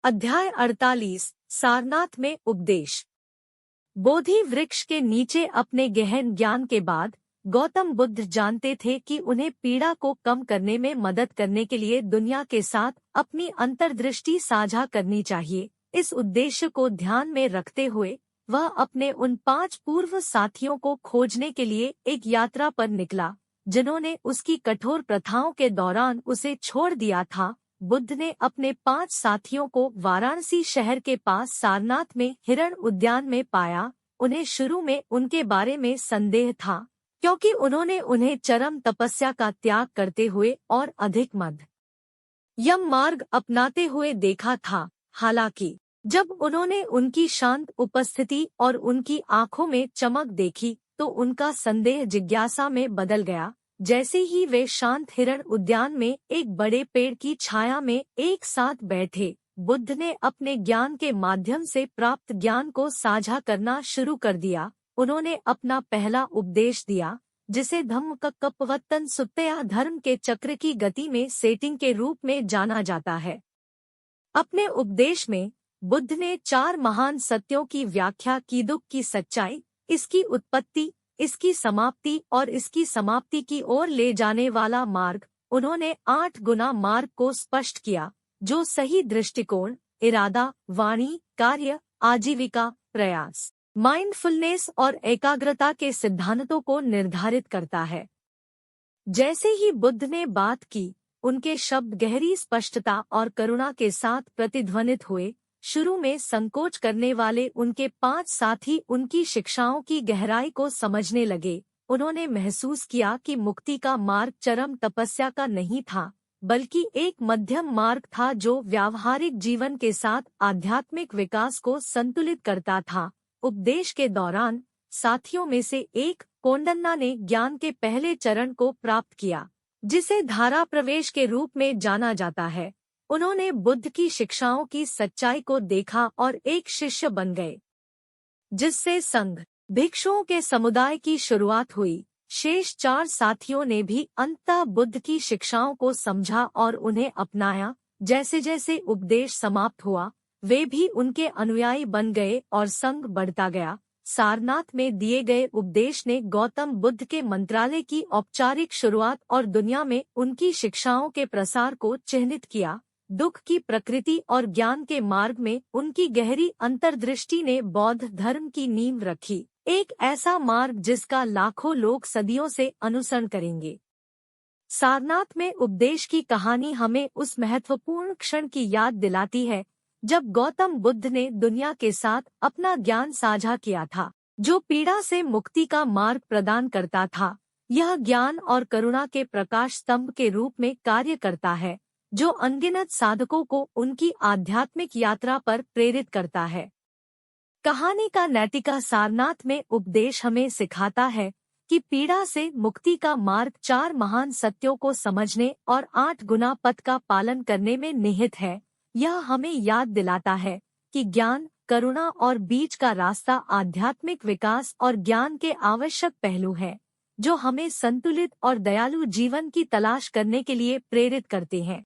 अध्याय 48 सारनाथ में उपदेश। बोधि वृक्ष के नीचे अपने गहन ज्ञान के बाद गौतम बुद्ध जानते थे कि उन्हें पीड़ा को कम करने में मदद करने के लिए दुनिया के साथ अपनी अंतर्दृष्टि साझा करनी चाहिए। इस उद्देश्य को ध्यान में रखते हुए वह अपने उन 5 पूर्व साथियों को खोजने के लिए एक यात्रा पर निकला, जिन्होंने उसकी कठोर प्रथाओं के दौरान उसे छोड़ दिया था। बुद्ध ने अपने 5 साथियों को वाराणसी शहर के पास सारनाथ में हिरण उद्यान में पाया। उन्हें शुरू में उनके बारे में संदेह था, क्योंकि उन्होंने उन्हें चरम तपस्या का त्याग करते हुए और अधिक मध्यम मार्ग अपनाते हुए देखा था। हालांकि जब उन्होंने उनकी शांत उपस्थिति और उनकी आंखों में चमक देखी तो उनका संदेह जिज्ञासा में बदल गया। जैसे ही वे शांत हिरण उद्यान में एक बड़े पेड़ की छाया में एक साथ बैठे, बुद्ध ने अपने ज्ञान के माध्यम से प्राप्त ज्ञान को साझा करना शुरू कर दिया। उन्होंने अपना पहला उपदेश दिया, जिसे धम्मचक्कपवत्तन सुत्तया धर्म के चक्र की गति में सेटिंग के रूप में जाना जाता है। अपने उपदेश में बुद्ध ने 4 महान सत्यों की व्याख्या की। दुख की सच्चाई, इसकी उत्पत्ति, इसकी समाप्ति और इसकी समाप्ति की ओर ले जाने वाला मार्ग। उन्होंने 8 गुना मार्ग को स्पष्ट किया, जो सही दृष्टिकोण, इरादा, वाणी, कार्य, आजीविका, प्रयास, माइंडफुलनेस और एकाग्रता के सिद्धांतों को निर्धारित करता है। जैसे ही बुद्ध ने बात की, उनके शब्द गहरी स्पष्टता और करुणा के साथ प्रतिध्वनित हुए। शुरू में संकोच करने वाले उनके 5 साथी उनकी शिक्षाओं की गहराई को समझने लगे। उन्होंने महसूस किया कि मुक्ति का मार्ग चरम तपस्या का नहीं था, बल्कि एक मध्यम मार्ग था जो व्यावहारिक जीवन के साथ आध्यात्मिक विकास को संतुलित करता था। उपदेश के दौरान साथियों में से एक, कोंडन्ना ने ज्ञान के पहले चरण को प्राप्त किया, जिसे धारा प्रवेश के रूप में जाना जाता है। उन्होंने बुद्ध की शिक्षाओं की सच्चाई को देखा और एक शिष्य बन गए, जिससे संघ भिक्षुओं के समुदाय की शुरुआत हुई। शेष 4 साथियों ने भी अंततः बुद्ध की शिक्षाओं को समझा और उन्हें अपनाया। जैसे जैसे उपदेश समाप्त हुआ, वे भी उनके अनुयायी बन गए और संघ बढ़ता गया। सारनाथ में दिए गए उपदेश ने गौतम बुद्ध के मंत्रालय की औपचारिक शुरुआत और दुनिया में उनकी शिक्षाओं के प्रसार को चिह्नित किया। दुख की प्रकृति और ज्ञान के मार्ग में उनकी गहरी अंतर्दृष्टि ने बौद्ध धर्म की नींव रखी, एक ऐसा मार्ग जिसका लाखों लोग सदियों से अनुसरण करेंगे। सारनाथ में उपदेश की कहानी हमें उस महत्वपूर्ण क्षण की याद दिलाती है जब गौतम बुद्ध ने दुनिया के साथ अपना ज्ञान साझा किया था, जो पीड़ा से मुक्ति का मार्ग प्रदान करता था। यह ज्ञान और करुणा के प्रकाश स्तंभ के रूप में कार्य करता है, जो अनगिनत साधकों को उनकी आध्यात्मिक यात्रा पर प्रेरित करता है। कहानी का नैतिका सारनाथ में उपदेश हमें सिखाता है कि पीड़ा से मुक्ति का मार्ग 4 महान सत्यों को समझने और 8 गुना पथ का पालन करने में निहित है। यह हमें याद दिलाता है कि ज्ञान, करुणा और बीच का रास्ता आध्यात्मिक विकास और ज्ञान के आवश्यक पहलू हैं, जो हमें संतुलित और दयालु जीवन की तलाश करने के लिए प्रेरित करते हैं।